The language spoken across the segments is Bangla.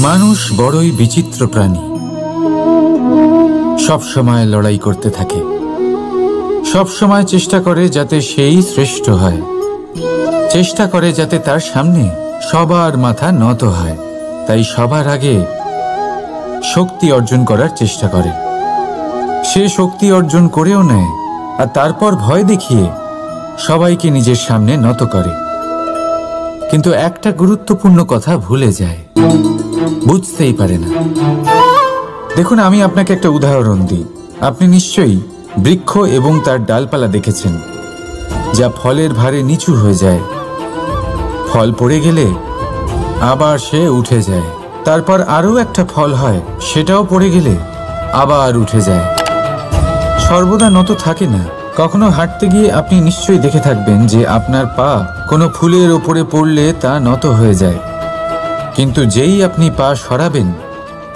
মানুষ বড়ই বিচিত্র প্রাণী। সব সময় লড়াই করতে থাকে, সব সময় চেষ্টা করে যাতে সেই শ্রেষ্ঠ হয়, চেষ্টা করে যাতে তার সামনে সবার মাথা নত হয়। তাই সবার আগে শক্তি অর্জন করার চেষ্টা করে। সে শক্তি অর্জন করেও নেয়, আর তারপর ভয় দেখিয়ে সবাইকে নিজের সামনে নত করে। কিন্তু একটা গুরুত্বপূর্ণ কথা ভুলে যায়, বুঝতেই পারে না। দেখুন, আমি আপনাকে একটা উদাহরণ দিই। আপনি নিশ্চয়ই বৃক্ষ এবং তার ডালপালা দেখেছেন, যা ফলের ভারে নিচু হয়ে যায়। ফল পড়ে গেলে আবার সে উঠে যায়, তারপর আরও একটা ফল হয়, সেটাও পড়ে গেলে আবার উঠে যায়। সর্বদা নত থাকে না। কখনো হাঁটতে গিয়ে আপনি নিশ্চয়ই দেখে থাকবেন যে আপনার পা কোনো ফুলের ওপরে পড়লে তা নত হয়ে যায়, কিন্তু যেই আপনি পা সরাবেন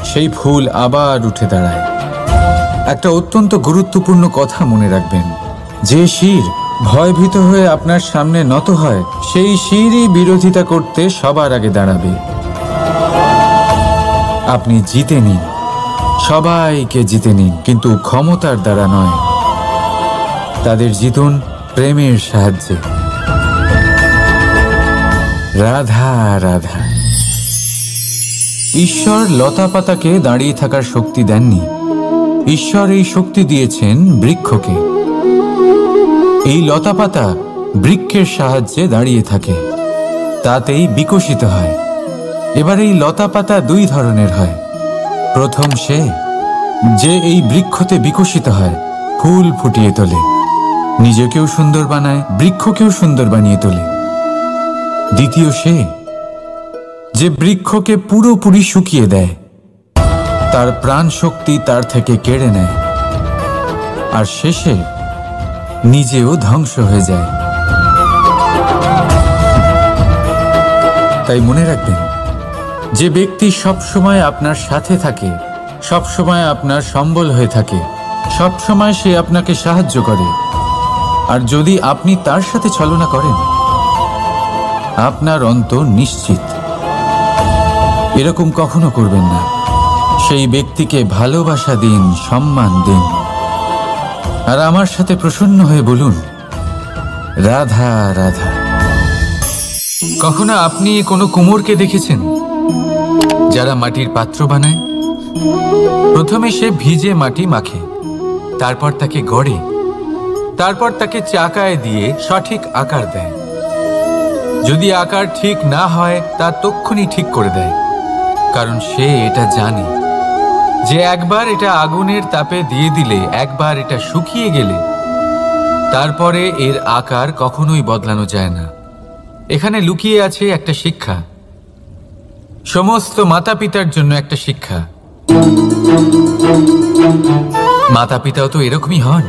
সেই ফুল আবার উঠে দাঁড়ায়। একটা অত্যন্ত গুরুত্বপূর্ণ কথা মনে রাখবেন, যে শির ভয়ভীত হয়ে আপনার সামনে নত হয়, সেই শিরই বিরোধিতা করতে সবার আগে দাঁড়াবে। আপনি জিতে নিন, সবাইকে জিতে নিন, কিন্তু ক্ষমতার দ্বারা নয়। তাদের জিতুন প্রেমের সাহায্যে। রাধা রাধা। ঈশ্বর লতা পাতাকে দাঁড়িয়ে থাকার শক্তি দেননি, ঈশ্বর এই শক্তি দিয়েছেন বৃক্ষকে। এই লতা পাতা বৃক্ষের সাহায্যে দাঁড়িয়ে থাকে, তাতেই বিকশিত হয়। এবার এই লতা পাতা দুই ধরনের হয়। প্রথম সে যে এই বৃক্ষতে বিকশিত হয়, ফুল ফুটিয়ে তোলে, নিজেকেও সুন্দর বানায়, বৃক্ষকেও সুন্দর বানিয়ে তোলে। দ্বিতীয় সে যে বৃক্ষকে পুরোপুরি শুকিয়ে দেয়, তার প্রাণ শক্তি তার থেকে কেড়ে নেয়, আর শেষে নিজেও ধ্বংস হয়ে যায়। তাই মনে রাখবেন, যে ব্যক্তি সবসময় আপনার সাথে থাকে, সবসময় আপনার সম্বল হয়ে থাকে, সবসময় সে আপনাকে সাহায্য করে, আর যদি আপনি তার সাথে ছলনা করেন, আপনার অন্ত নিশ্চিত। এরকম কখনো করবেন না। সেই ব্যক্তিকে ভালোবাসা দিন, সম্মান দিন, আর আমার সাথে প্রসন্ন হয়ে বলুন, রাধা রাধা। কখনো আপনি কোনো কুমোরকে দেখেছেন যারা মাটির পাত্র বানায়? প্রথমে সে ভিজে মাটি মাখে, তারপর তাকে গড়ে, তারপর তাকে চাকায় দিয়ে সঠিক আকার দেয়। যদি আকার ঠিক না হয় তা তক্ষুনি ঠিক করে দেয়, কারণ সে এটা জানে যে একবার এটা আগুনের তাপে দিয়ে দিলে, একবার এটা শুকিয়ে গেলে তারপরে এর আকার কখনোই বদলানো যায় না। এখানে লুকিয়ে আছে একটা শিক্ষা, সমস্ত মাতা পিতার জন্য একটা শিক্ষা। মাতা পিতাও তো এরকমই হন।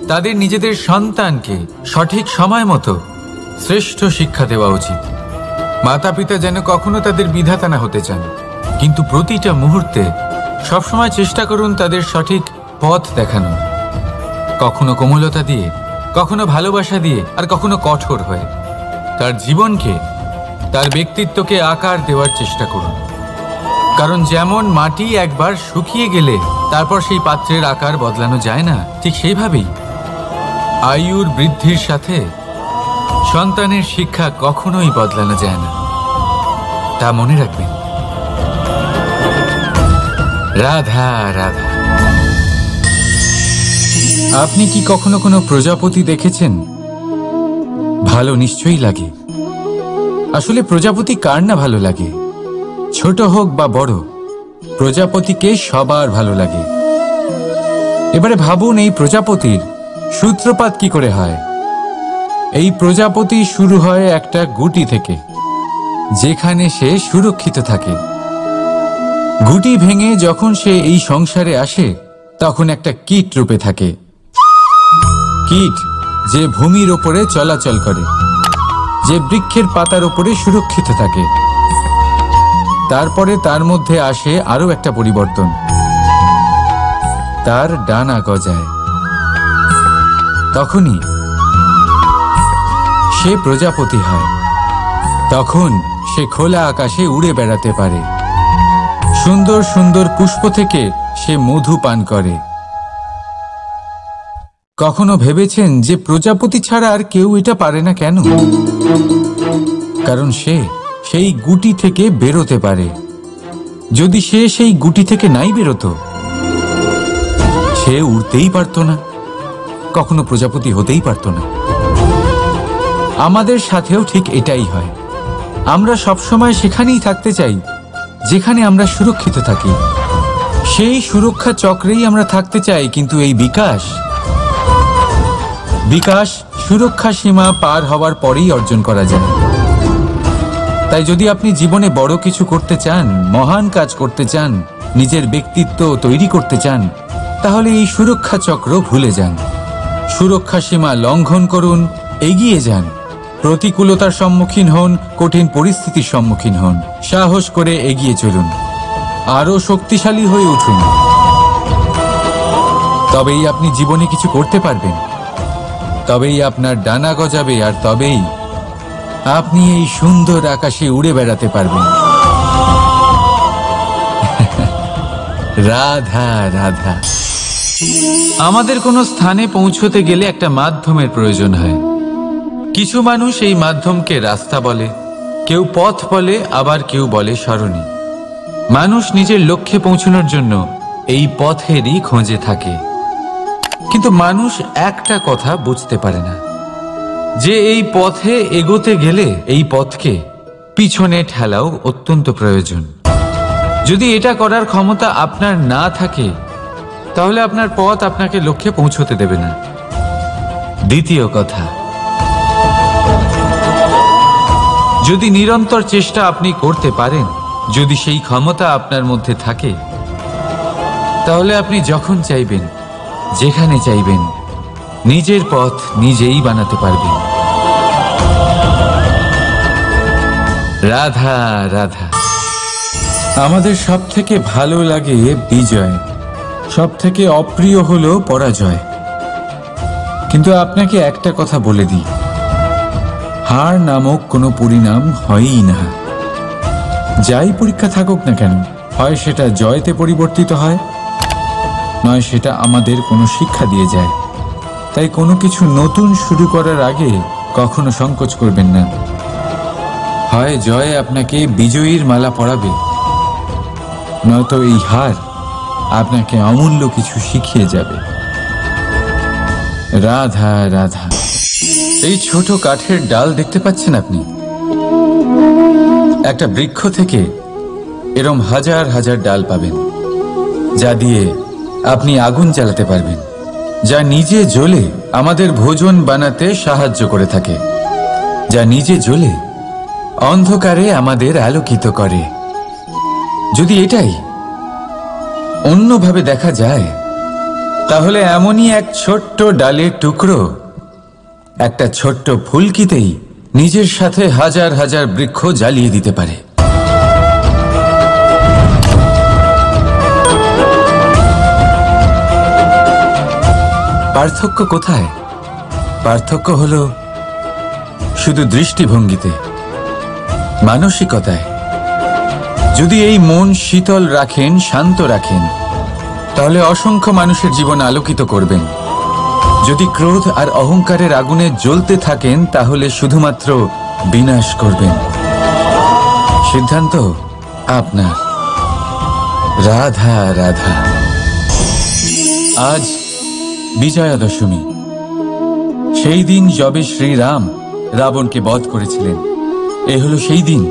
তাদের নিজেদের সন্তানকে সঠিক সময় মতো শ্রেষ্ঠ শিক্ষা দেওয়া উচিত। মাতা পিতা যেন কখনো তাদের বিধাতা না হতে চান, কিন্তু প্রতিটা মুহূর্তে সবসময় চেষ্টা করুন তাদের সঠিক পথ দেখানোর। কখনো কোমলতা দিয়ে, কখনো ভালোবাসা দিয়ে, আর কখনো কঠোর হয়ে। তার জীবনকে, তার ব্যক্তিত্বকে আকার দেওয়ার চেষ্টা করুন। কারণ যেমন মাটি একবার শুকিয়ে গেলে তারপর সেই পাত্রের আকার বদলানো যায় না, ঠিক সেইভাবেই আয়ুর বৃদ্ধির সাথে সন্তানের শিক্ষা কখনোই বদলানো যায় না। তা মনে রাখবেন। রাধা রাধা। আপনি কি কখনো কোনো প্রজাপতি দেখেছেন? ভালো নিশ্চয়ই লাগে। আসলে প্রজাপতি কার না ভালো লাগে? ছোট হোক বা বড়, প্রজাপতিকে সবার ভালো লাগে। এবারে ভাবুন, এই প্রজাপতির সূত্রপাত কি করে হয়? এই প্রজাপতি শুরু হয় একটা গুটি থেকে, যেখানে সে সুরক্ষিত থাকে। গুটি ভেঙে যখন সে এই সংসারে আসে, তখন একটা কীট রূপে থাকে। কীট যে ভূমির ওপরে চলাচল করে, যে বৃক্ষের পাতার ওপরে সুরক্ষিত থাকে। তারপরে তার মধ্যে আসে আরো একটা পরিবর্তন, তার ডানা গজায়। তখনই সে প্রজাপতি হয়। তখন সে খোলা আকাশে উড়ে বেড়াতে পারে। সুন্দর সুন্দর পুষ্প থেকে সে মধু পান করে। কখনো ভেবেছেন যে প্রজাপতি ছাড়া আর কেউ এটা পারে না কেন? কারণ সে সেই গুটি থেকে বেরোতে পারে। যদি সে সেই গুটি থেকে নাই বেরোতো, সে উড়তেই পারত না, কখনো প্রজাপতি হতেই পারত না। আমাদের সাথেও ঠিক এটাই হয়। আমরা সবসময় সেখানেই থাকতে চাই যেখানে আমরা সুরক্ষিত থাকি। সেই সুরক্ষা চক্রেই আমরা থাকতে চাই, কিন্তু এই বিকাশ সুরক্ষা সীমা পার হওয়ার পরেই অর্জন করা যায়। তাই যদি আপনি জীবনে বড় কিছু করতে চান, মহান কাজ করতে চান, নিজের ব্যক্তিত্ব তৈরি করতে চান, তাহলে এই সুরক্ষা চক্র ভুলে যান। সুরক্ষা সীমা লঙ্ঘন করুন, এগিয়ে যান, প্রতিকূলতার সম্মুখীন হন, কঠিন পরিস্থিতির সম্মুখীন হন, সাহস করে এগিয়ে চলুন, আরো শক্তিশালী হয়ে উঠুন। তবেই আপনি জীবনে কিছু করতে পারবেন, তবেই আপনার ডানা গজাবে, আর তবেই আপনি এই সুন্দর আকাশে উড়ে বেড়াতে পারবেন। রাধা রাধা। আমাদের কোনো স্থানে পৌঁছতে গেলে একটা মাধ্যমের প্রয়োজন হয়। কিছু মানুষ এই মাধ্যমকে রাস্তা বলে, কেউ পথ বলে, আবার কেউ বলে সরণি। মানুষ নিজের লক্ষ্যে পৌঁছানোর জন্য এই পথেরই খোঁজে থাকে, কিন্তু মানুষ একটা কথা বুঝতে পারে না, যে এই পথে এগোতে গেলে এই পথকে পিছনে ঠেলাও অত্যন্ত প্রয়োজন। যদি এটা করার ক্ষমতা আপনার না থাকে, তাহলে আপনার পথ আপনাকে লক্ষ্যে পৌঁছতে দেবে না। দ্বিতীয় কথা, যদি নিরন্তর চেষ্টা আপনি করতে পারেন, যদি সেই ক্ষমতা আপনার মধ্যে থাকে, তাহলে আপনি যখন চাইবেন, যেখানে চাইবেন, নিজের পথ নিজেই বানাতে পারবেন। রাধা রাধা। আমাদের সব থেকে ভালো লাগে বিজয়, সব থেকে অপ্রিয় হলো পরাজয়। কিন্তু আপনাকে একটা কথা বলে দিই, হার নামক কোনো পরিণাম হয়ই না। যাই পরীক্ষা থাকুক না কেন, হয় সেটা জয়তে পরিবর্তিত হয়, নয় সেটা আমাদের কোনো শিক্ষা দিয়ে যায়। তাই কোনো কিছু নতুন শুরু করার আগে কখনো সংকোচ করবেন না। হয় জয় আপনাকে বিজয়ীর মালা পরাবে, নয়তো এই হার আপনাকে অমূল্য কিছু শিখিয়ে যাবে। রাধা রাধা। এই ছোট কাঠের ডাল দেখতে পাচ্ছেন আপনি? একটা বৃক্ষ থেকে এরম হাজার হাজার ডাল পাবেন, যা দিয়ে আপনি আগুন জ্বালাতে পারবেন, যা নিজে জ্বলে আমাদের ভোজন বানাতে সাহায্য করে থাকে, যা নিজে জ্বলে অন্ধকারে আমাদের আলোকিত করে। যদি এটাই অন্যভাবে দেখা যায়, তাহলে এমনই এক ছোট্ট ডালের টুকরো একটা ছোট্ট ফুলকিতেই নিজের সাথে হাজার হাজার বৃক্ষ জ্বালিয়ে দিতে পারে। পার্থক্য কোথায়? পার্থক্য হলো শুধু দৃষ্টিভঙ্গিতে, মানসিকতায়। যদি এই মন শীতল রাখেন, শান্ত রাখেন, তাহলে অসংখ্য মানুষের জীবন আলোকিত করবেন। যদি ক্রোধ আর অহংকারের আগুনে জ্বলতে থাকেন, তাহলে শুধুমাত্র বিনাশ করবেন। সিদ্ধান্ত আপনার। রাধা রাধা। আজ বিজয়া দশমী, সেই দিন যবে শ্রীরাম রাবণকে বধ করেছিলেন। এ হলো সেই দিন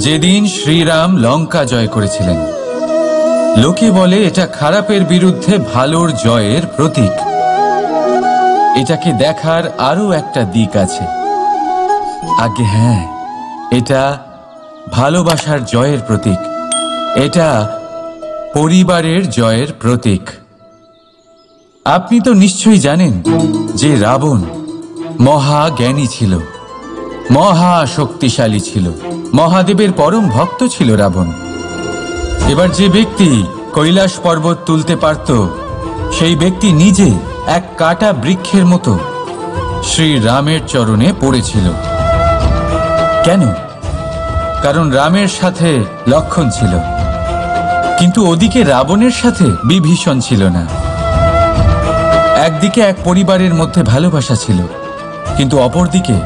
যেদিন শ্রীরাম লঙ্কা জয় করেছিলেন। লোকে বলে এটা খারাপের বিরুদ্ধে ভালোর জয়ের প্রতীক। এটাকে দেখার আরো একটা দিক আছে। আগে হ্যাঁ, এটা ভালোবাসার জয়ের প্রতীক, এটা পরিবারের জয়ের প্রতীক। আপনি তো নিশ্চয়ই জানেন যে রাবণ মহাজ্ঞানী ছিল, মহা শক্তিশালী ছিল, মহাদেবের পরম ভক্ত ছিল রাবণ। এবার যে ব্যক্তি কৈলাস পর্বত তুলতে পারত, সেই ব্যক্তি নিজে এক কাটা বৃক্ষের মতো শ্রীরামের চরণে পড়েছিল। কেন? কারণ রামের সাথে লক্ষণ ছিল। কিন্তু ওদিকে রাবণের সাথে বিভীষণ ছিল না। একদিকে এক পরিবারের মধ্যে ভালোবাসা ছিল, কিন্তু অপরদিকে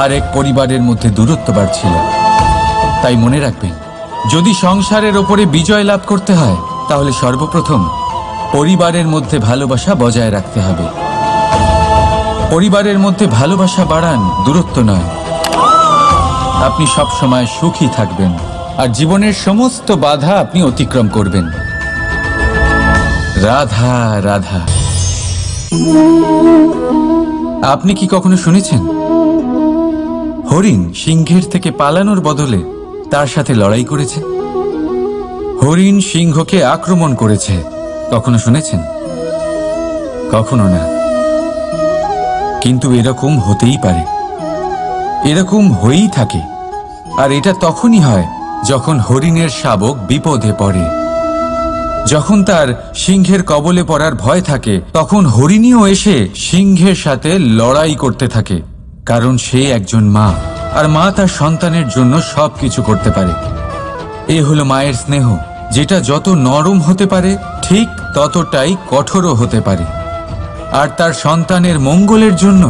আর এক পরিবারের মধ্যে দূরত্ব বাড়ছিল। তাই মনে রাখবেন, যদি সংসারের ওপরে বিজয় লাভ করতে হয় তাহলে সর্বপ্রথম পরিবারের মধ্যে ভালোবাসা বজায় রাখতে হবে। পরিবারের মধ্যে ভালোবাসা বাড়ান, দূরত্ব নয়। আপনি সব সময় সুখী থাকবেন আর জীবনের সমস্ত বাধা আপনি অতিক্রম করবেন। রাধা রাধা। আপনি কি কখনো শুনেছেন হরিণ সিংহের থেকে পালানোর বদলে তার সাথে লড়াই করেছে? হরিণ সিংহকে আক্রমণ করেছে, কখনো শুনেছেন? কখনো না। কিন্তু এরকম হতেই পারে, এরকম হয়েই থাকে। আর এটা তখনই হয় যখন হরিণের শাবক বিপদে পড়ে। যখন তার সিংহের কবলে পড়ার ভয় থাকে, তখন হরিণীও এসে সিংহের সাথে লড়াই করতে থাকে। কারণ সে একজন মা, আর মা তার সন্তানের জন্য সবকিছু করতে পারে। এ হলো মায়ের স্নেহ, যেটা যত নরম হতে পারে ঠিক ততটাই কঠোরও হতে পারে। আর তার সন্তানের মঙ্গলের জন্য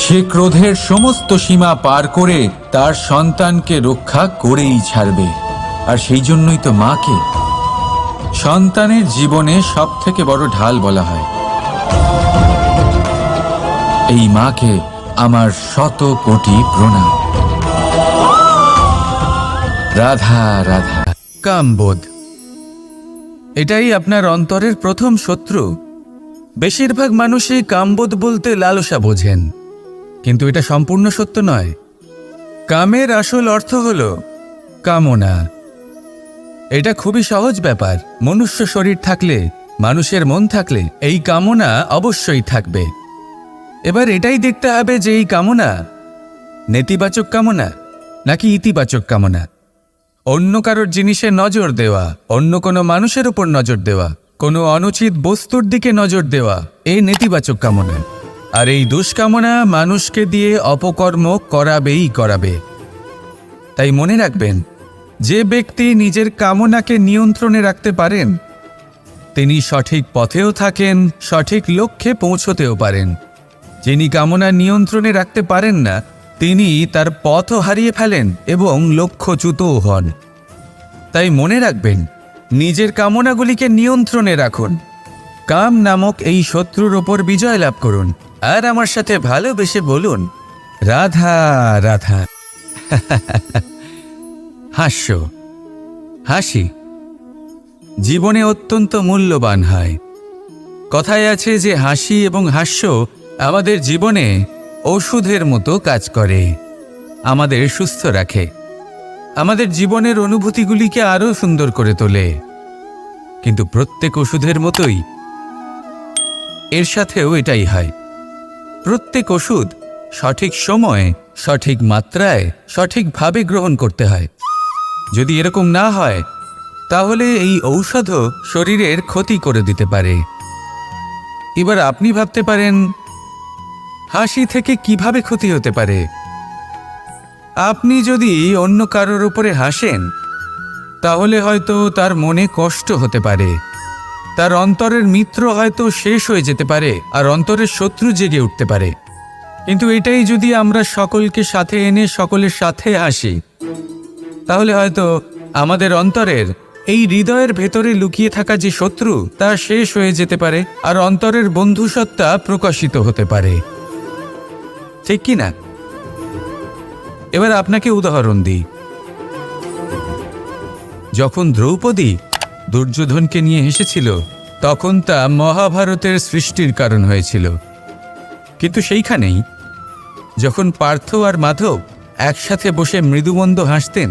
সে ক্রোধের সমস্ত সীমা পার করে তার সন্তানকে রক্ষা করেই ছাড়বে। আর সেই জন্যই তো মাকে সন্তানের জীবনে সব থেকে বড় ঢাল বলা হয়। এই মাকে আমার শত কোটি প্রণাম। রাধা রাধা। কামবোধ, এটাই আপনার অন্তরের প্রথম শত্রু। বেশিরভাগ মানুষই কামবোধ বলতে লালসা বোঝেন, কিন্তু এটা সম্পূর্ণ সত্য নয়। কামের আসল অর্থ হল কামনা। এটা খুবই সহজ ব্যাপার। মনুষ্য শরীর থাকলে, মানুষের মন থাকলে এই কামনা অবশ্যই থাকবে। এবার এটাই দেখতে হবে যে এই কামনা নেতিবাচক কামনা নাকি ইতিবাচক কামনা। অন্য কারোর জিনিসে নজর দেওয়া, অন্য কোনো মানুষের উপর নজর দেওয়া, কোনো অনুচিত বস্তুর দিকে নজর দেওয়া, এই নেতিবাচক কামনা। আর এই দুষ্কামনা মানুষকে দিয়ে অপকর্ম করাবেই করাবে। তাই মনে রাখবেন, যে ব্যক্তি নিজের কামনাকে নিয়ন্ত্রণে রাখতে পারেন তিনি সঠিক পথেও থাকেন, সঠিক লক্ষ্যে পৌঁছতেও পারেন। যিনি কামনা নিয়ন্ত্রণে রাখতে পারেন না তিনি তার পথও হারিয়ে ফেলেন এবং লক্ষ্যচ্যুতও হন। তাই মনে রাখবেন, নিজের কামনাগুলিকে নিয়ন্ত্রণে রাখুন। কাম নামক এই শত্রুর ওপর বিজয় লাভ করুন। আর আমার সাথে ভালোবেসে বলুন, রাধা রাধা। হাস্য, হাসি জীবনে অত্যন্ত মূল্যবান হয়। কথায় আছে যে হাসি এবং হাস্য আমাদের জীবনে ওষুধের মতো কাজ করে, আমাদের সুস্থ রাখে, আমাদের জীবনের অনুভূতিগুলিকে আরও সুন্দর করে তোলে। কিন্তু প্রত্যেক ওষুধের মতোই এর সাথেও এটাই হয়। প্রত্যেক ওষুধ সঠিক সময়ে, সঠিক মাত্রায়, সঠিকভাবে গ্রহণ করতে হয়। যদি এরকম না হয় তাহলে এই ঔষধও শরীরের ক্ষতি করে দিতে পারে। এবার আপনি ভাবতে পারেন, হাসি থেকে কিভাবে ক্ষতি হতে পারে? আপনি যদি অন্য কারোর উপরে হাসেন তাহলে হয়তো তার মনে কষ্ট হতে পারে, তার অন্তরের মিত্র হয়তো শেষ হয়ে যেতে পারে, আর অন্তরের শত্রু জেগে উঠতে পারে। কিন্তু এটাই যদি আমরা সকলকে সাথে এনে সকলের সাথে হাসি, তাহলে হয়তো আমাদের অন্তরের এই হৃদয়ের ভেতরে লুকিয়ে থাকা যে শত্রু তা শেষ হয়ে যেতে পারে, আর অন্তরের বন্ধুসত্তা প্রকাশিত হতে পারে। ঠিক কি না? এবার আপনাকে উদাহরণ দিই। যখন দ্রৌপদী দুর্যোধনকে নিয়ে হেসেছিল তখন তা মহাভারতের সৃষ্টির কারণ হয়েছিল। কিন্তু সেইখানেই যখন পার্থ আর মাধব একসাথে বসে মৃদুমন্দ হাসতেন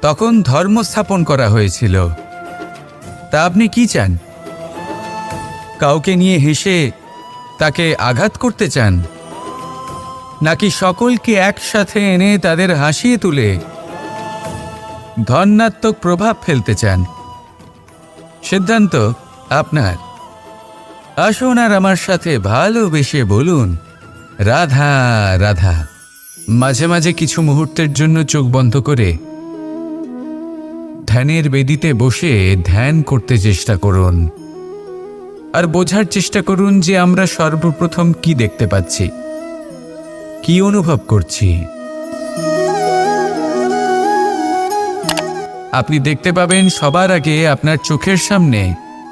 তখন ধর্ম স্থাপন করা হয়েছিল। তা আপনি কি চান? কাউকে নিয়ে হেসে তাকে আঘাত করতে চান, নাকি সকলকে একসাথে এনে তাদের হাসিয়ে তুলে ধনাত্মক প্রভাব ফেলতে চান? সিদ্ধান্ত আপনার। আসুন আর আমার সাথে ভালোবেসে বলুন, রাধা রাধা। মাঝে মাঝে কিছু মুহূর্তের জন্য চোখ বন্ধ করে ধ্যানের বেদিতে বসে ধ্যান করতে চেষ্টা করুন আর বোঝার চেষ্টা করুন যে আমরা সর্বপ্রথম কি দেখতে পাচ্ছি, কি অনুভব করছি। আপনি দেখতে পাবেন সবার আগে আপনার চোখের সামনে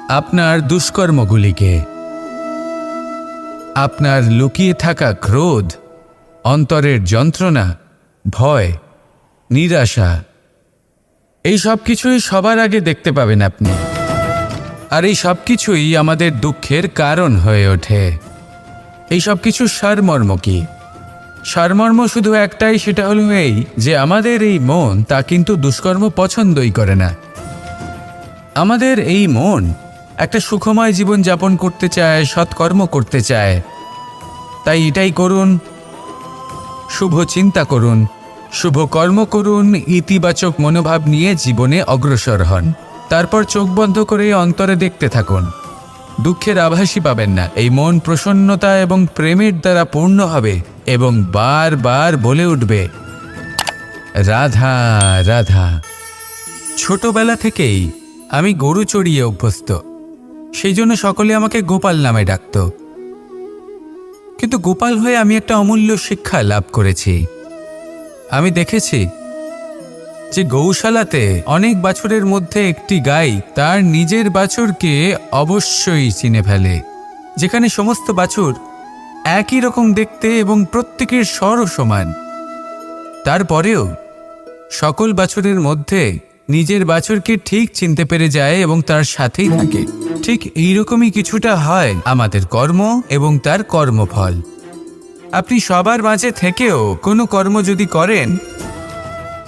আপনার দুষ্কর্মগুলিকে, আপনার লুকিয়ে থাকা ক্রোধ, অন্তরের যন্ত্রণা, ভয়, নিরাশা, এই সব কিছুই সবার আগে দেখতে পাবেন আপনি। আর এই সব কিছুই আমাদের দুঃখের কারণ হয়ে ওঠে। এই সব কিছুর সারমর্ম কি? সারমর্ম শুধু একটাই, সেটা হলো এই যে আমাদের এই মন তা কিন্তু দুষ্কর্ম পছন্দই করে না। আমাদের এই মন একটা সুখময় জীবন যাপন করতে চায়, সৎকর্ম করতে চায়। তাই এটাই করুন, শুভ চিন্তা করুন, শুভ কর্ম করুন, ইতিবাচক মনোভাব নিয়ে জীবনে অগ্রসর হন। তারপর চোখ বন্ধ করে অন্তরে দেখতে থাকুন। দুঃখের আভাসই পাবেন না। এই মন প্রসন্নতা এবং প্রেমের দ্বারা পূর্ণ হবে এবং বারবার বলে উঠবে, রাধা রাধা। ছোটবেলা থেকেই আমি গরু চড়িয়ে অভ্যস্ত, সেই জন্য সকলে আমাকে গোপাল নামে ডাকত। কিন্তু গোপাল হয়ে আমি একটা অমূল্য শিক্ষা লাভ করেছি। আমি দেখেছি যে গৌশালাতে অনেক বাছুরের মধ্যে একটি গাই তার নিজের বাছুরকে অবশ্যই চিনে ফেলে। যেখানে সমস্ত বাছুর একই রকম দেখতে এবং প্রত্যেকের স্বরও সমান, তারপরেও সকল বাছুরের মধ্যে নিজের বাছুরকে ঠিক চিনতে পেরে যায় এবং তার সাথেই থাকে। ঠিক এইরকমই কিছুটা হয় আমাদের কর্ম এবং তার কর্মফল। আপনি সবার মাঝে থেকেও কোনো কর্ম যদি করেন,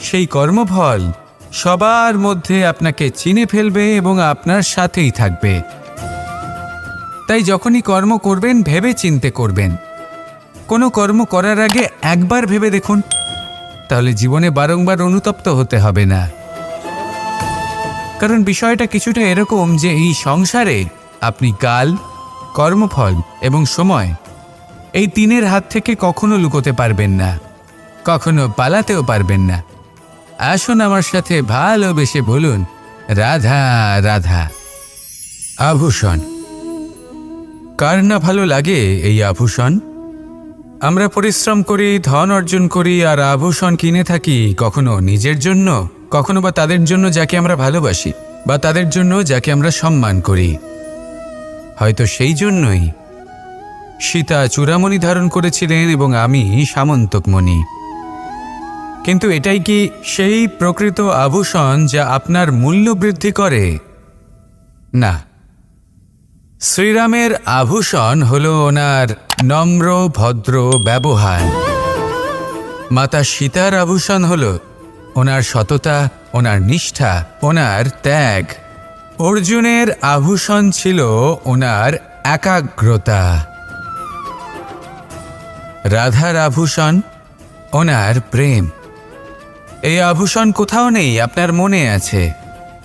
সেই কর্মফল সবার মধ্যে আপনাকে চিনে ফেলবে এবং আপনার সাথেই থাকবে। তাই যখনই কর্ম করবেন ভেবে চিন্তে করবেন। কোনো কর্ম করার আগে একবার ভেবে দেখুন, তাহলে জীবনে বারংবার অনুতপ্ত হতে হবে না। কারণ বিষয়টা কিছুটা এরকম যে এই সংসারে আপনি কাল, কর্মফল এবং সময়, এই তিনের হাত থেকে কখনো লুকোতে পারবেন না, কখনো পালাতেও পারবেন না। আসুন আমার সাথে ভালোবেসে বলুন, রাধা রাধা। আভূষণ। কার না ভালো লাগে এই আভূষণ? আমরা পরিশ্রম করি, ধন অর্জন করি আর আভূষণ কিনে থাকি, কখনো নিজের জন্য, কখনো বা তাদের জন্য যাকে আমরা ভালোবাসি, বা তাদের জন্য যাকে আমরা সম্মান করি। হয়তো সেই জন্যই সীতা চূড়ামণি ধারণ করেছিলেন এবং আমি সামন্তকমণি। কিন্তু এটাই কি সেই প্রকৃত আভূষণ যা আপনার মূল্য বৃদ্ধি করে? না। শ্রীরামের আভূষণ হল ওনার নম্র ভদ্র ব্যবহার। মাতা সীতার আভূষণ হল ওনার সততা, ওনার নিষ্ঠা, ওনার ত্যাগ। অর্জুনের আভূষণ ছিল ওনার একাগ্রতা। রাধার আভূষণ ওনার প্রেম। এই আভূষণ কোথাও নেই, আপনার মনে আছে।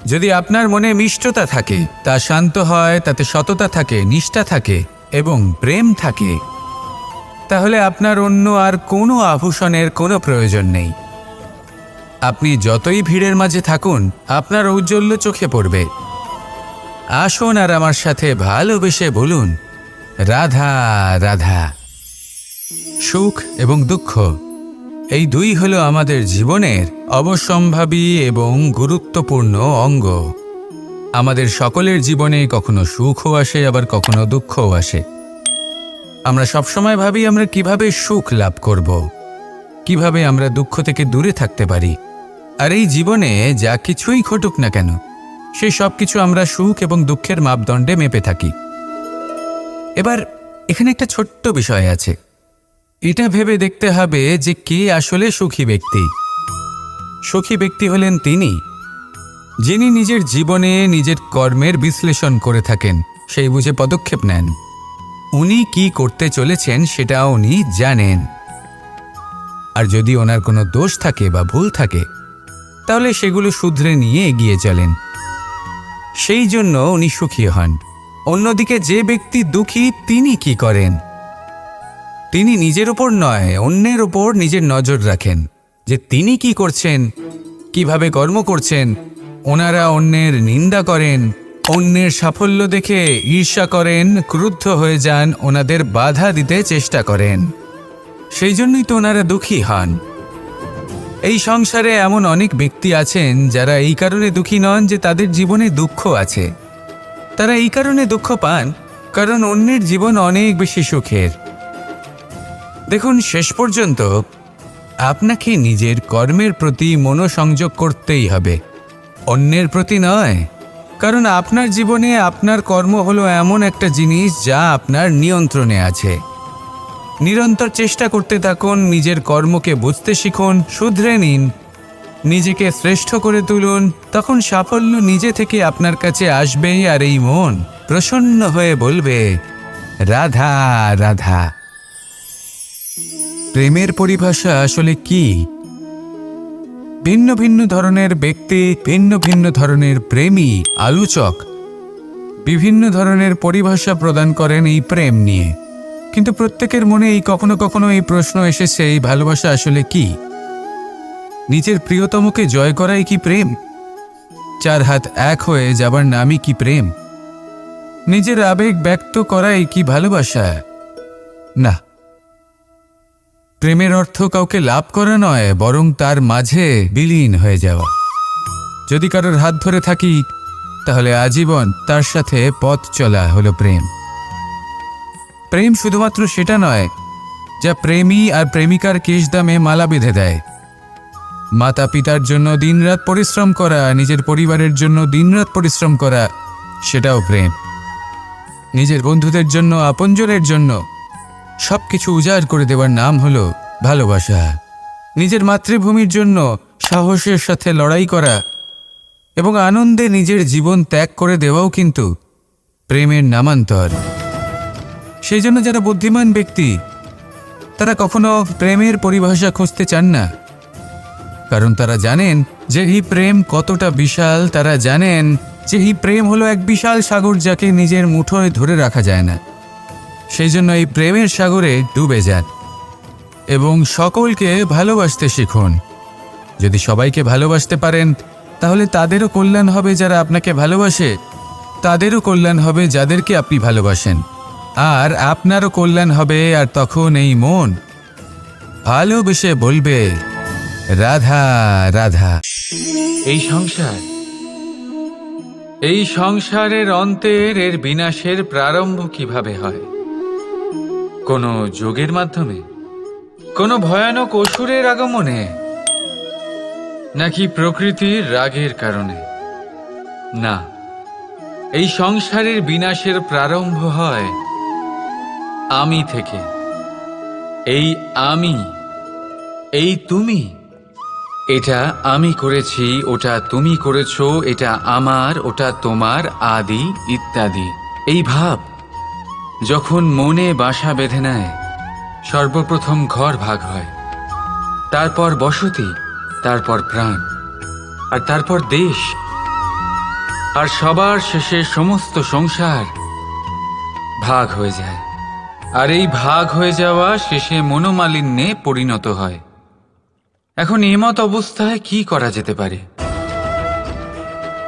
যদি আপনার মনে মিষ্টতা থাকে, তা শান্ত হয়, তাতে সততা থাকে, নিষ্ঠা থাকে এবং প্রেম থাকে, তাহলে আপনার অন্য আর কোনো আভূষণের কোনো প্রয়োজন নেই। আপনি যতই ভিড়ের মাঝে থাকুন, আপনার ঔজ্জ্বল্য চোখে পড়বে। আসুন আর আমার সাথে ভালোবেসে বলুন, রাধা রাধা। সুখ এবং দুঃখ, এই দুই হলো আমাদের জীবনের অবশ্যম্ভাবী এবং গুরুত্বপূর্ণ অঙ্গ। আমাদের সকলের জীবনে কখনো সুখও আসে, আবার কখনো দুঃখও আসে। আমরা সবসময় ভাবি আমরা কিভাবে সুখ লাভ করব, কিভাবে আমরা দুঃখ থেকে দূরে থাকতে পারি। আর এই জীবনে যা কিছুই ঘটুক না কেন, সেই সব কিছু আমরা সুখ এবং দুঃখের মাপদণ্ডে মেপে থাকি। এবার এখানে একটা ছোট্ট বিষয় আছে। এটা ভেবে দেখতে হবে যে কে আসলে সুখী ব্যক্তি। সুখী ব্যক্তি হলেন তিনি, যিনি নিজের জীবনে নিজের কর্মের বিশ্লেষণ করে থাকেন, সেই বুঝে পদক্ষেপ নেন। উনি কি করতে চলেছেন সেটা উনি জানেন। আর যদি ওনার কোনো দোষ থাকে বা ভুল থাকে, তাহলে সেগুলো শুধরে নিয়ে এগিয়ে চলেন। সেই জন্য উনি সুখী হন। অন্যদিকে যে ব্যক্তি দুঃখী, তিনি কি করেন? তিনি নিজের উপর নয়, অন্যের উপর নিজের নজর রাখেন যে তিনি কি করছেন, কিভাবে কর্ম করছেন, ওনারা অন্যের নিন্দা করেন, অন্যের সাফল্য দেখে ঈর্ষা করেন, ক্রুদ্ধ হয়ে যান, ওনাদের বাধা দিতে চেষ্টা করেন। সেই জন্যই তো ওনারা দুঃখী হন। এই সংসারে এমন অনেক ব্যক্তি আছেন যারা এই কারণে দুঃখী নন যে তাদের জীবনে দুঃখ আছে। তারা এই কারণে দুঃখ পান কারণ অন্যের জীবন অনেক বেশি সুখের। দেখুন, শেষ পর্যন্ত আপনাকে নিজের কর্মের প্রতি মনোসংযোগ করতেই হবে, অন্যের প্রতি নয়। কারণ আপনার জীবনে আপনার কর্ম হলো এমন একটা জিনিস যা আপনার নিয়ন্ত্রণে আছে। নিরন্তর চেষ্টা করতে থাকুন, নিজের কর্মকে বুঝতে শিখুন, শুধরে নিন, নিজেকে শ্রেষ্ঠ করে তুলুন। তখন সাফল্য নিজে থেকে আপনার কাছে আসবে, আর এই মন প্রসন্ন হয়ে বলবে, রাধা রাধা। প্রেমের পরিভাষা আসলে কি? ভিন্ন ভিন্ন ধরনের ব্যক্তি, ভিন্ন ভিন্ন ধরনের প্রেমী, আলোচক বিভিন্ন ধরনের পরিভাষা প্রদান করেন এই প্রেম নিয়ে। কিন্তু প্রত্যেকের মনে কখনো কখনো এই প্রশ্ন এসেছে, এই ভালোবাসা আসলে কি? নিজের প্রিয়তমকে জয় করাই কি প্রেম? চার হাত এক হয়ে যাবার নামই কি প্রেম? নিজের আবেগ ব্যক্ত করাই কি ভালোবাসা? না, প্রেমের অর্থ কাউকে লাভ করা নয়, বরং তার মাঝে বিলীন হয়ে যাওয়া। যদি কারোর হাত ধরে থাকি তাহলে আজীবন তার সাথে পথ চলা হলো প্রেম। প্রেম শুধুমাত্র সেটা নয় যা প্রেমী আর প্রেমিকার কেশদামে মালা বেঁধে দেয়। মাতা পিতার জন্য দিনরাত পরিশ্রম করা, নিজের পরিবারের জন্য দিনরাত পরিশ্রম করা, সেটাও প্রেম। নিজের বন্ধুদের জন্য, আপনজনের জন্য সবকিছু উজাড় করে দেওয়ার নাম হলো ভালোবাসা। নিজের মাতৃভূমির জন্য সাহসের সাথে লড়াই করা এবং আনন্দে নিজের জীবন ত্যাগ করে দেওয়াও কিন্তু প্রেমের নামান্তর। সেই জন্য যারা বুদ্ধিমান ব্যক্তি তারা কখনো প্রেমের পরিভাষা খুঁজতে চান না, কারণ তারা জানেন যে এই প্রেম কতটা বিশাল। তারা জানেন যে এই প্রেম হলো এক বিশাল সাগর যাকে নিজের মুঠোয় ধরে রাখা যায় না। সেই জন্য এই প্রেমের সাগরে ডুবে যান এবং সকলকে ভালোবাসতে শিখুন। যদি সবাইকে ভালোবাসতে পারেন তাহলে তাদেরও কল্যাণ হবে যারা আপনাকে ভালোবাসে, তাদেরও কল্যাণ হবে যাদেরকে আপনি ভালোবাসেন, আর আপনারও কল্যাণ হবে। আর তখন এই মন ভালোবেসে বলবে, রাধা রাধা। এই সংসারের অন্তের, এর বিনাশের প্রারম্ভ কিভাবে হয়? কোনো যোগের মাধ্যমে? কোনো ভয়ানক অসুরের আগমনে? নাকি প্রকৃতির রাগের কারণে? না, এই সংসারের বিনাশের প্রারম্ভ হয় আমি থেকে। এই আমি, এই তুমি, এটা আমি করেছি, ওটা তুমি করেছো, এটা আমার, ওটা তোমার, আদি ইত্যাদি। এই ভাব যখন মনে বাসা বেঁধে নেয়, সর্বপ্রথম ঘর ভাগ হয়, তারপর বসতি, তারপর প্রাণ, আর তারপর দেশ, আর সবার শেষে সমস্ত সংসার ভাগ হয়ে যায়। আর এই ভাগ হয়ে যাওয়া শেষে মনোমালিন্যে পরিণত হয়। এখন এমত অবস্থায় কি করা যেতে পারে?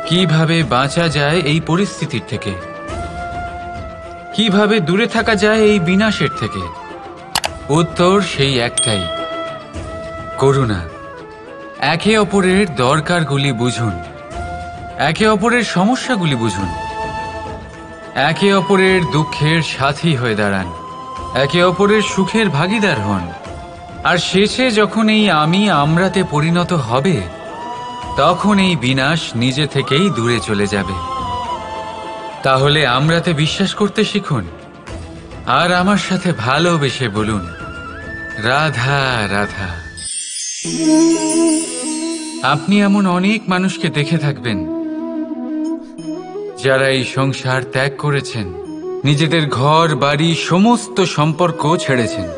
কিভাবে বাঁচা যায় এই পরিস্থিতির থেকে? কিভাবে দূরে থাকা যায় এই বিনাশের থেকে? উত্তর সেই একটাই, করুণা। একে অপরের দরকারগুলি বুঝুন, একে অপরের সমস্যাগুলি বুঝুন, একে অপরের দুঃখের সাথী হয়ে দাঁড়ান, একে অপরের সুখের ভাগীদার হন। আর শেষে যখন এই আমি আমরাতে পরিণত হবে, তখন এই বিনাশ নিজে থেকেই দূরে চলে যাবে। তাহলে আমরাতে বিশ্বাস করতে শিখুন, আর আমার সাথে ভালোবেসে বলুন, রাধা রাধা। আপনি এমন অনেক মানুষকে দেখে থাকবেন যারা এই সংসার ত্যাগ করেছেন, নিজেদের ঘর বাড়ি সমস্ত সম্পর্ক ছেড়েছেন,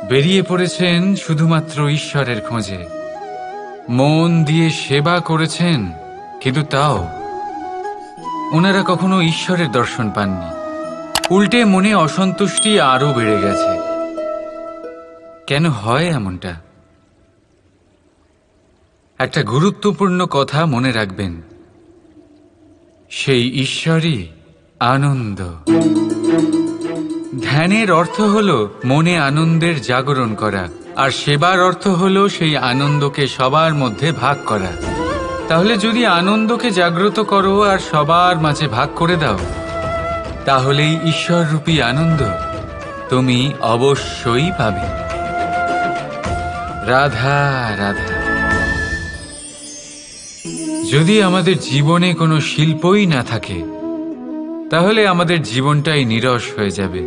বেরিয়ে পড়েছেন শুধুমাত্র ঈশ্বরের খোঁজে। মন দিয়ে সেবা করেছেন, কিন্তু তাও ওনারা কখনো ঈশ্বরের দর্শন পাননি। উল্টে মনে অসন্তুষ্টি আরো বেড়ে গেছে। কেন হয় এমনটা? একটা গুরুত্বপূর্ণ কথা মনে রাখবেন, সেই ঈশ্বরই আনন্দ। ধ্যানের অর্থ হল মনে আনন্দের জাগরণ করা, আর সেবার অর্থ হল সেই আনন্দকে সবার মধ্যে ভাগ করা। তাহলে যদি আনন্দকে জাগ্রত করো আর সবার মাঝে ভাগ করে দাও, তাহলেই ঈশ্বররূপী আনন্দ তুমি অবশ্যই পাবে। রাধা রাধা। যদি আমাদের জীবনে কোনো শিল্পই না থাকে, তাহলে আমাদের জীবনটাই নীরস হয়ে যাবে।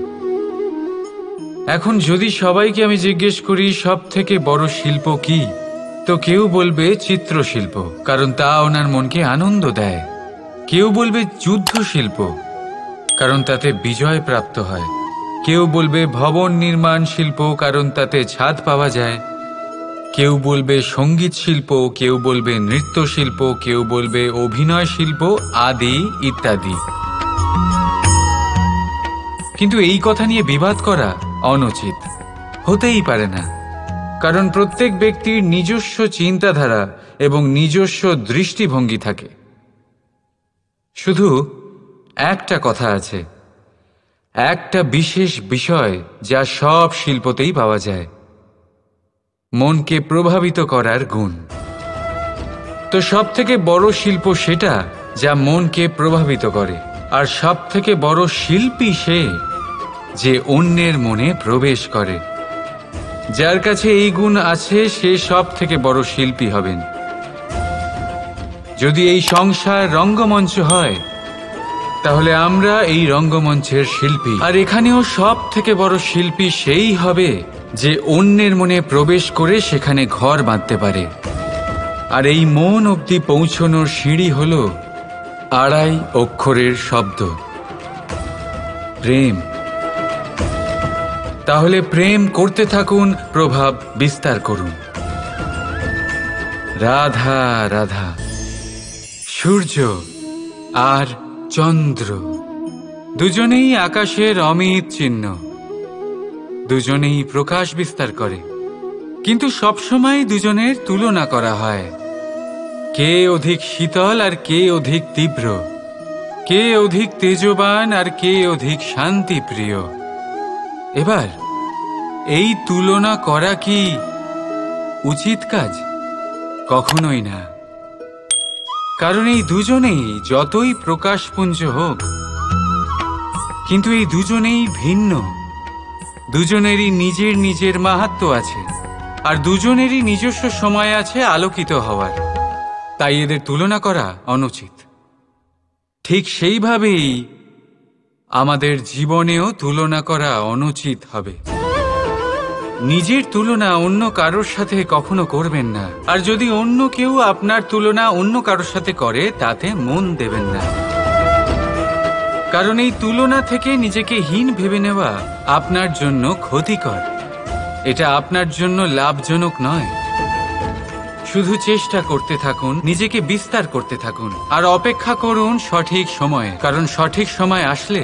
এখন যদি সবাইকে আমি জিজ্ঞেস করি সব থেকে বড় শিল্প কি, তো কেউ বলবে চিত্রশিল্প, কারণ তা ওনার মনকে আনন্দ দেয়। কেউ বলবে যুদ্ধ শিল্প, কারণ তাতে বিজয় প্রাপ্ত হয়। কেউ বলবে ভবন নির্মাণ শিল্প, কারণ তাতে ছাদ পাওয়া যায়। কেউ বলবে সঙ্গীত শিল্প, কেউ বলবে নৃত্য শিল্প, কেউ বলবে অভিনয় শিল্প আদি ইত্যাদি। কিন্তু এই কথা নিয়ে বিবাদ করা অনুচিত, হতেই পারে না। কারণ প্রত্যেক ব্যক্তির নিজস্ব চিন্তাধারা এবং নিজস্ব দৃষ্টিভঙ্গি থাকে। শুধু একটা কথা আছে, একটা বিশেষ বিষয় যা সব শিল্পতেই পাওয়া যায়, মনকে প্রভাবিত করার গুণ। তো সব থেকে বড় শিল্প সেটা যা মনকে প্রভাবিত করে, আর সব থেকে বড় শিল্পী সে যে অন্যের মনে প্রবেশ করে। যার কাছে এই গুণ আছে সে সব থেকে বড় শিল্পী হবেন। যদি এই সংসার রঙ্গমঞ্চ হয়, তাহলে আমরা এই রঙ্গমঞ্চের শিল্পী। আর এখানেও সব থেকে বড় শিল্পী সেই হবে যে অন্যের মনে প্রবেশ করে সেখানে ঘর বাঁধতে পারে। আর এই মন অবধি পৌঁছনোর সিঁড়ি হল 2.5 অক্ষরের শব্দ, প্রেম। তাহলে প্রেম করতে থাকুন, প্রভাব বিস্তার করুন। রাধা রাধা। সূর্য আর চন্দ্র দুজনেই আকাশের অমিত চিহ্ন, দুজনেই প্রকাশ বিস্তার করে, কিন্তু সবসময় দুজনের তুলনা করা হয়। কে অধিক শীতল আর কে অধিক তীব্র, কে অধিক তেজবান আর কে অধিক শান্তিপ্রিয়। এবার এই তুলনা করা কি উচিত কাজ? কখনোই না। কারণ এই দুজনেই যতই প্রকাশপুঞ্জ হোক, কিন্তু এই দুজনেই ভিন্ন। দুজনেরই নিজের নিজের মাহাত্ম্য আছে, আর দুজনেরই নিজস্ব সময় আছে আলোকিত হওয়ার। তাই এদের তুলনা করা অনুচিত। ঠিক সেইভাবেই আমাদের জীবনেও তুলনা করা অনুচিত হবে। নিজের তুলনা অন্য কারোর সাথে কখনো করবেন না। আর যদি অন্য কেউ আপনার তুলনা অন্য কারোর সাথে করে, তাতে মন দেবেন না। কারণ এই তুলনা থেকে নিজেকে হীন ভেবে নেওয়া আপনার জন্য ক্ষতিকর। এটা আপনার জন্য লাভজনক নয়। শুধু চেষ্টা করতে থাকুন, নিজেকে বিস্তার করতে থাকুন, আর অপেক্ষা করুন সঠিক সময়ে। কারণ সঠিক সময় আসলে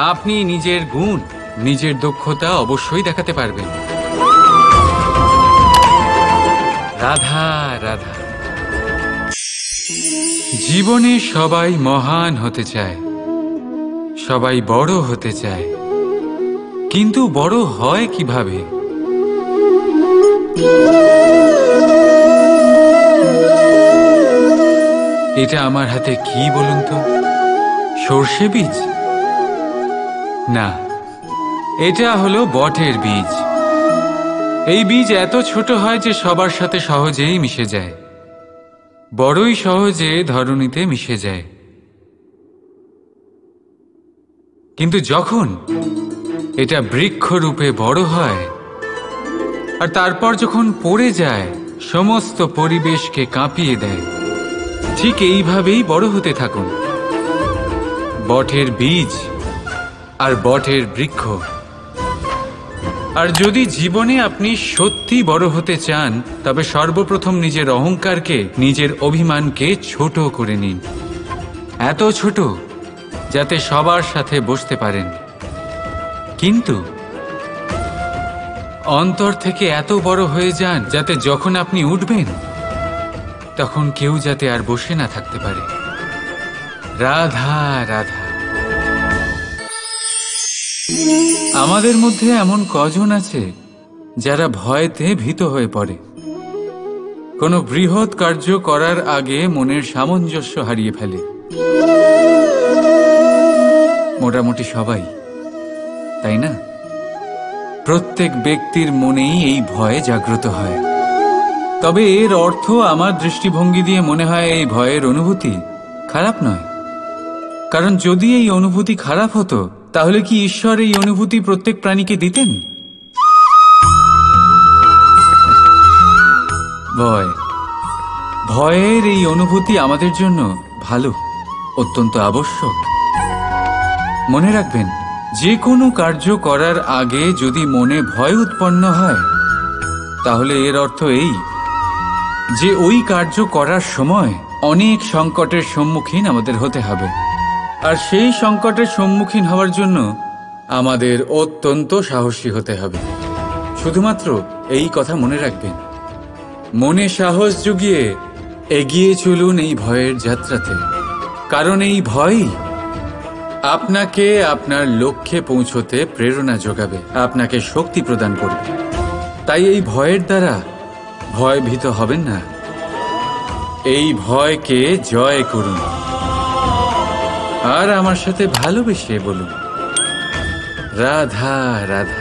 আপনি নিজের গুণ, নিজের দক্ষতা অবশ্যই দেখাতে পারবেন। রাধা রাধা। জীবনে সবাই মহান হতে চায়, সবাই বড় হতে চায়, কিন্তু বড় হয় কিভাবে? এটা আমার হাতে কি বলুন তো? সর্ষে বীজ? না, এটা হলো বটের বীজ। এই বীজ এত ছোট হয় যে সবার সাথে সহজেই মিশে যায়, বড়ই সহজে ধরণীতে মিশে যায়। কিন্তু যখন এটা বৃক্ষরূপে বড় হয়, আর তারপর যখন পড়ে যায়, সমস্ত পরিবেশকে কাঁপিয়ে দেয়। ঠিক এইভাবেই বড় হতে থাকুন, বটের বীজ আর বটের বৃক্ষ। আর যদি জীবনে আপনি সত্যি বড় হতে চান, তবে সর্বপ্রথম নিজের অহংকারকে, নিজের অভিমানকে ছোট করে নিন। এত ছোট যাতে সবার সাথে বসতে পারেন, কিন্তু অন্তর থেকে এত বড় হয়ে যান যাতে যখন আপনি উঠবেন, তখন কেউ যাতে আর বসে না থাকতে পারে। রাধা রাধা। আমাদের মধ্যে এমন কজন আছে যারা ভয়তে ভীত হয়ে পড়ে, কোনো বৃহৎ কার্য করার আগে মনের সামঞ্জস্য হারিয়ে ফেলে? মোটামুটি সবাই, তাই না? প্রত্যেক ব্যক্তির মনেই এই ভয় জাগ্রত হয়। তবে এর অর্থ আমার দৃষ্টিভঙ্গি দিয়ে মনে হয় এই ভয়ের অনুভূতি খারাপ নয়। কারণ যদি এই অনুভূতি খারাপ হতো, তাহলে কি ঈশ্বর এই অনুভূতি প্রত্যেক প্রাণীকে দিতেন? ভয়ের এই অনুভূতি আমাদের জন্য ভালো, অত্যন্ত আবশ্যক। মনে রাখবেন, যে কোনো কার্য করার আগে যদি মনে ভয় উৎপন্ন হয়, তাহলে এর অর্থ এই যে ওই কার্য করার সময় অনেক সংকটের সম্মুখীন আমাদের হতে হবে। আর সেই সংকটের সম্মুখীন হওয়ার জন্য আমাদের অত্যন্ত সাহসী হতে হবে। শুধুমাত্র এই কথা মনে রাখবেন, মনে সাহস জুগিয়ে এগিয়ে চলুন এই ভয়ের যাত্রাতে। কারণ এই ভয়ই আপনাকে আপনার লক্ষ্যে পৌঁছতে প্রেরণা যোগাবে, আপনাকে শক্তি প্রদান করবে। তাই এই ভয়ের দ্বারা ভয়ভীত হবেন না, এই ভয়কে জয় করুন। আর আমার সাথে ভালোবেসে বলুন, রাধা রাধা।